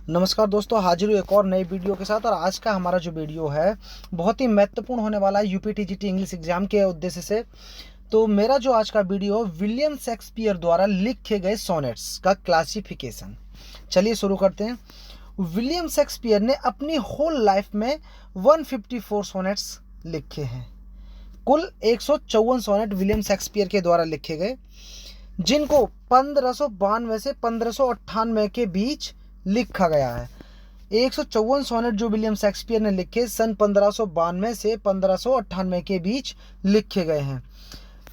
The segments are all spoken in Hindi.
नमस्कार दोस्तों, हाजिर हूँ एक और नई वीडियो के साथ। और आज का हमारा जो वीडियो है बहुत ही महत्वपूर्ण होने वाला है यूपीटीजीटी इंग्लिश एग्जाम के उद्देश्य से। तो मेरा जो आज का वीडियो विलियम शेक्सपियर द्वारा लिखे गए सोनेट्स का क्लासिफिकेशन। चलिए शुरू करते हैं। विलियम शेक्सपियर ने अपनी होल लाइफ में 154 सोनेट्स लिखे हैं। कुल 154 सोनेट विलियम शेक्सपियर के द्वारा लिखे गए, जिनको 1592 से 1598 के बीच लिखा गया है। 154 सोनेट जो विलियम शेक्सपियर ने लिखे सन 1592 से 1598 के बीच लिखे गए हैं।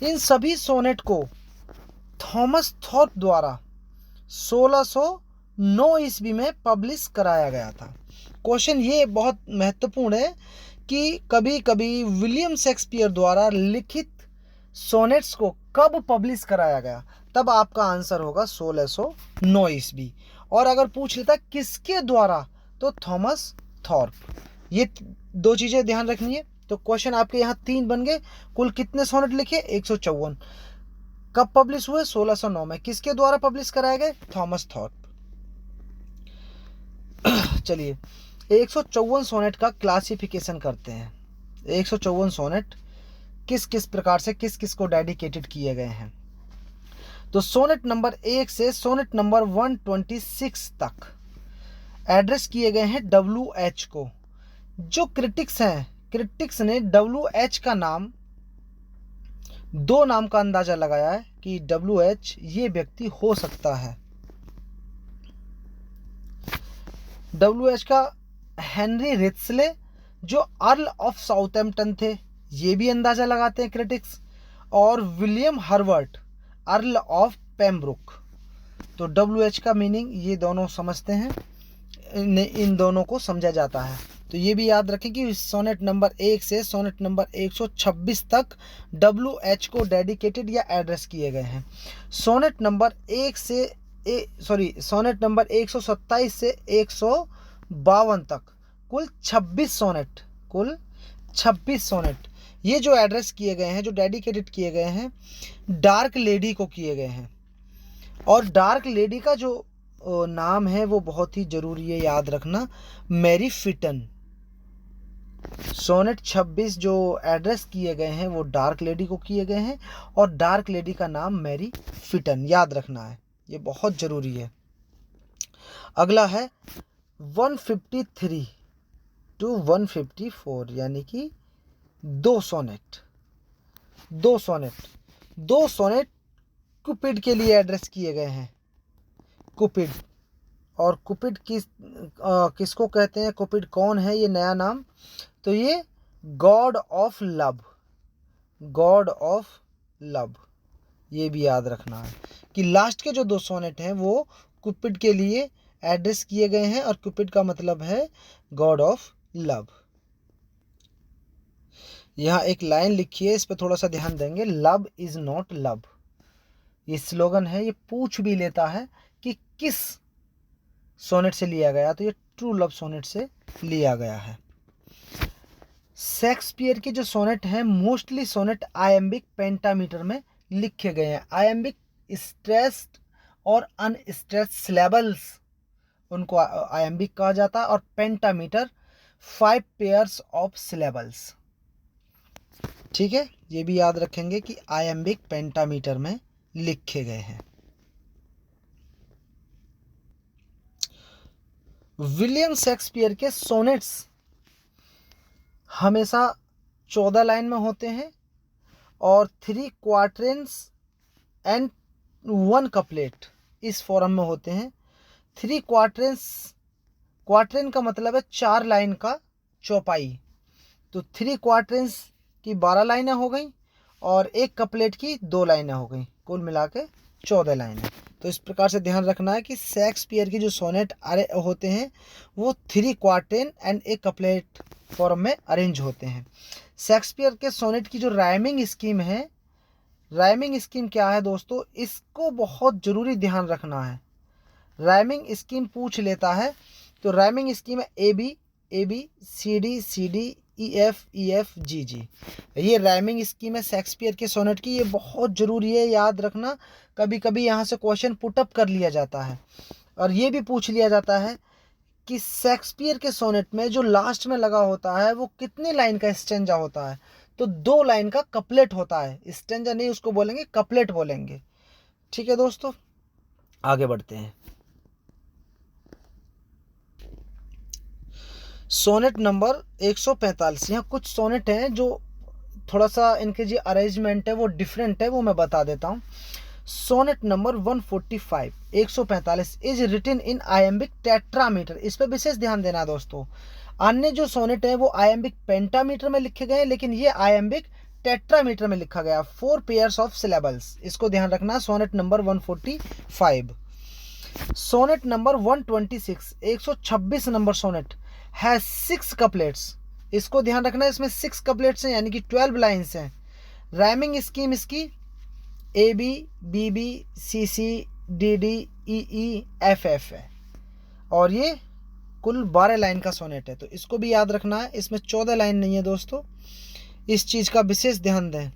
इन सभी सोनेट को थॉमस थॉर्प द्वारा 1609 ईस्वी में पब्लिश कराया गया था। क्वेश्चन ये बहुत महत्वपूर्ण है कि कभी कभी विलियम शेक्सपियर द्वारा लिखित सोनेट्स को कब पब्लिश कराया गया, तब आपका आंसर होगा 1609 ईस्वी। और अगर पूछ लेता किसके द्वारा, तो थॉमस थॉर्प। ये दो चीजें ध्यान रखनी है। तो क्वेश्चन आपके यहाँ 3 बन गए। कुल कितने सोनेट लिखे? 154। कब पब्लिश हुए? 1609 में। किसके द्वारा पब्लिश कराए गए? Thomas Thorpe. चलिए 154 सोनेट का क्लासिफिकेशन करते हैं। 154 सोनेट किस किस प्रकार से किस किस को डेडिकेटेड किए गए हैं। तो सोनेट नंबर 1 से सोनेट नंबर 126 तक एड्रेस किए गए हैं WH को। जो क्रिटिक्स हैं, क्रिटिक्स ने WH का नाम, 2 नाम का अंदाजा लगाया है कि WH ये व्यक्ति हो सकता है। WH का हेनरी रित्सले जो अर्ल ऑफ साउथैम्पटन थे, ये भी अंदाजा लगाते हैं क्रिटिक्स। और विलियम हर्वर्ट अर्ल ऑफ पेम्ब्रुक। तो WH का मीनिंग ये दोनों समझते हैं, इन दोनों को समझा जाता है। तो ये भी याद रखें कि सोनेट नंबर 1 से सोनेट नंबर 126 तक WH को डेडिकेटेड या एड्रेस किए गए हैं। सोनेट नंबर 1 से सोनेट नंबर 127 से 152 तक कुल 26 सोनेट ये जो एड्रेस किए गए हैं, जो डेडिकेटेड किए गए हैं, डार्क लेडी को किए गए हैं। और डार्क लेडी का जो नाम है वो बहुत ही जरूरी है याद रखना, मैरी फिटन। सोनेट 26 जो एड्रेस किए गए हैं वो डार्क लेडी को किए गए हैं, और डार्क लेडी का नाम मैरी फिटन, याद रखना है, ये बहुत जरूरी है। अगला है 153 टू 154, यानी कि 2 सोनेट कुपिड के लिए एड्रेस किए गए हैं। कुपिड, और कुपिड किसको कहते हैं? कुपिड कौन है? ये नया नाम, तो ये गॉड ऑफ लव, ये भी याद रखना है कि लास्ट के जो 2 सोनेट हैं वो कुपिड के लिए एड्रेस किए गए हैं, और कुपिड का मतलब है गॉड ऑफ लव। यहाँ एक लाइन लिखी है, इस पर थोड़ा सा ध्यान देंगे। लव इज नॉट लव, ये स्लोगन है। ये पूछ भी लेता है कि किस सोनेट से लिया गया, तो ये ट्रू लव सोनेट से लिया गया है। शेक्सपियर के जो सोनेट हैं, मोस्टली सोनेट आयम्बिक पेंटामीटर में लिखे गए हैं। आयम्बिक स्ट्रेस्ड और अनस्ट्रेस्ड सिलेबल्स, उनको आयम्बिक कहा जाता है, और पेंटामीटर 5 पेयर्स ऑफ सिलेबल्स। ठीक है, ये भी याद रखेंगे कि आयम्बिक पेंटामीटर में लिखे गए हैं। विलियम शेक्सपियर के सोनेट्स हमेशा 14 लाइन में होते हैं, और 3 क्वार्टेंस एंड 1 कपलेट इस फॉर्म में होते हैं। 3 क्वार्टेन का मतलब है 4 लाइन का चौपाई। तो 3 क्वार्टेंस की 12 लाइनें हो गई, और 1 कपलेट की 2 लाइनें हो गई, कुल मिला के 14 लाइनें। तो इस प्रकार से ध्यान रखना है कि शेक्सपियर की जो सोनेट होते हैं वो 3 क्वार्टेन एंड 1 कपलेट फॉर्म में अरेंज होते हैं। शेक्सपियर के सोनेट की जो राइमिंग स्कीम है, राइमिंग स्कीम क्या है दोस्तों, इसको बहुत ज़रूरी ध्यान रखना है। राइमिंग स्कीम पूछ लेता है, तो राइमिंग स्कीम है AB CD EF GG। ये राइमिंग स्कीम है शेक्सपियर के सोनेट की, ये बहुत ज़रूरी है, याद रखना। कभी कभी यहाँ से क्वेश्चन पुटअप कर लिया जाता है, और ये भी पूछ लिया जाता है कि शेक्सपियर के सोनेट में जो लास्ट में लगा होता है वो कितनी लाइन का स्टेंजा होता है? तो 2 लाइन का कपलेट होता है। स्टेंजा नहीं उसको बोलेंगे, कपलेट बोलेंगे। ठीक है दोस्तों, आगे बढ़ते हैं। Sonnet number 145। यहाँ कुछ सोनेट हैं जो थोड़ा सा इनके जो अरेंजमेंट है वो डिफरेंट है, वो मैं बता देता हूँ। Sonnet number 145 145 is written in iambic tetrameter. इस पर विशेष ध्यान देना दोस्तों। अन्य जो सोनेट है वो आयम्बिक पेंटामीटर में लिखे गए, लेकिन ये आयम्बिक टेट्रामीटर में लिखा गया। 4 पेयर्स ऑफ सिलेबल्स, इसको ध्यान रखना। Sonnet number 145। Sonnet number 126 126 number sonnet है 6 कपलेट्स। इसको ध्यान रखना, इसमें 6 कपलेट्स हैं, यानी कि 12 लाइन्स हैं। राइमिंग स्कीम इसकी A B B B C C D D E E F F है, और ये कुल 12 लाइन का सोनेट है। तो इसको भी याद रखना है, इसमें 14 लाइन नहीं है दोस्तों, इस चीज़ का विशेष ध्यान दें।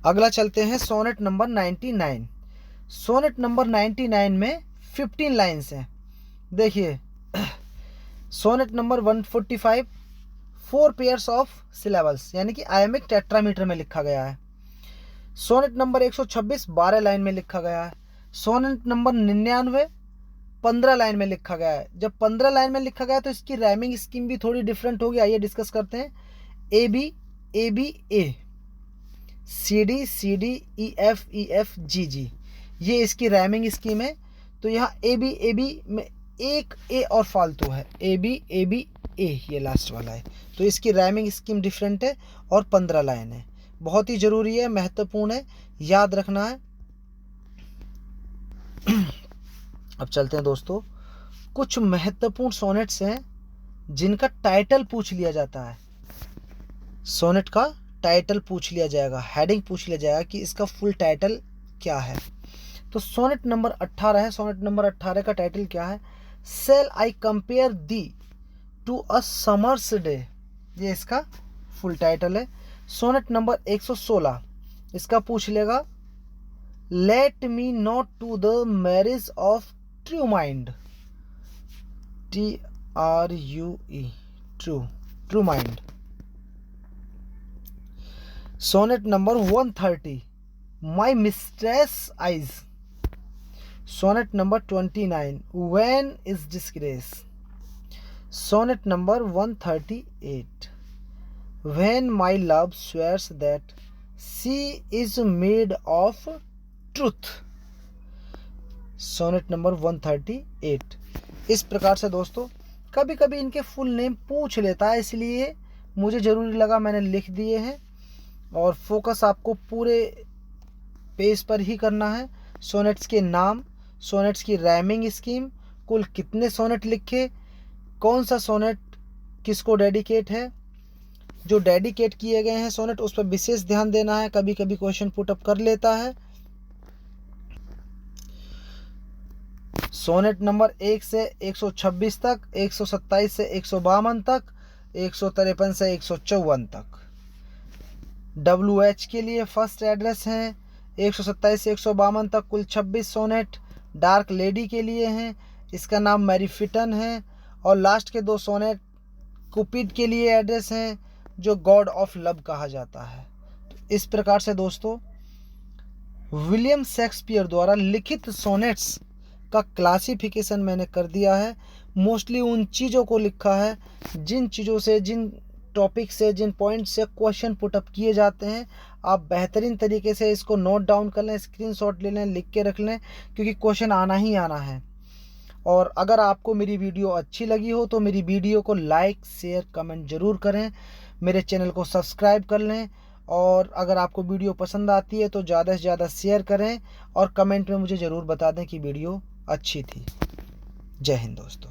अगला चलते हैं सोनेट नंबर 99। सोनेट नंबर 99 में 15 लाइन्स हैं। देखिए, sonnet number 145 4 pairs of syllables, यानी कि आयमिक टेट्रामीटर में लिखा गया है। सोनेट नंबर 126 12 लाइन में लिखा गया है। सोनेट नंबर 99 15 लाइन में लिखा गया है। जब 15 लाइन में लिखा गया है तो इसकी राइमिंग स्कीम भी थोड़ी डिफरेंट होगी। आइए डिस्कस करते हैं। A B A, C D E F G G, ये इसकी राइमिंग स्कीम है। तो यहाँ ए बी में एक ए और फालतू है, ए बी ए, ये लास्ट वाला है। तो इसकी राइमिंग स्कीम डिफरेंट है और 15 लाइन है। बहुत ही ज़रूरी है, महत्वपूर्ण है, याद रखना है। अब चलते हैं दोस्तों, कुछ महत्वपूर्ण सोनेट्स हैं जिनका टाइटल पूछ लिया जाता है। सोनेट का टाइटल पूछ लिया जाएगा, हेडिंग पूछ लिया जाएगा कि इसका फुल टाइटल क्या है। तो सोनेट नंबर 18 है। सोनेट नंबर 18 का टाइटल क्या है? Shall I compare thee to a summer's day, ये इसका फुल टाइटल है। सोनेट नंबर 116, इसका पूछ लेगा let me not to the marriage of true mind, TRUE, true mind. Sonnet number 130, my mistress eyes. Sonnet number 29, when is disgrace. Sonnet number 138, when my love swears that she is made of truth। Sonnet number 138। इस प्रकार से दोस्तों कभी कभी इनके फुल नेम पूछ लेता है, इसलिए मुझे ज़रूरी लगा, मैंने लिख दिए हैं। और फोकस आपको पूरे पेज पर ही करना है। सोनेट्स के नाम, सोनेट्स की राइमिंग स्कीम, कुल कितने सोनेट लिखे, कौन सा सोनेट किसको डेडिकेट है, जो डेडिकेट किए गए हैं सोनेट उस पर विशेष ध्यान देना है। कभी कभी क्वेश्चन पुटअप कर लेता है। सोनेट नंबर 1 से 126 तक, 127 से 152 तक, 153 से 154 तक। WH के लिए फर्स्ट एड्रेस हैं। 127 से 152 तक कुल 26 सोनेट डार्क लेडी के लिए हैं, इसका नाम मैरी फिटन है। और लास्ट के 2 सोनेट कुपिड के लिए एड्रेस हैं, जो गॉड ऑफ लव कहा जाता है। तो इस प्रकार से दोस्तों विलियम शेक्सपियर द्वारा लिखित सोनेट्स का क्लासिफिकेशन मैंने कर दिया है। मोस्टली उन चीज़ों को लिखा है जिन चीज़ों से, जिन टॉपिक से, जिन पॉइंट से क्वेश्चन पुटअप किए जाते हैं। आप बेहतरीन तरीके से इसको नोट डाउन कर लें, स्क्रीनशॉट ले लें, लिख के रख लें, क्योंकि क्वेश्चन आना ही आना है। और अगर आपको मेरी वीडियो अच्छी लगी हो तो मेरी वीडियो को लाइक, शेयर, कमेंट ज़रूर करें। मेरे चैनल को सब्सक्राइब कर लें, और अगर आपको वीडियो पसंद आती है तो ज़्यादा से ज़्यादा शेयर करें और कमेंट में मुझे ज़रूर बता दें कि वीडियो अच्छी थी। जय हिंद दोस्तों।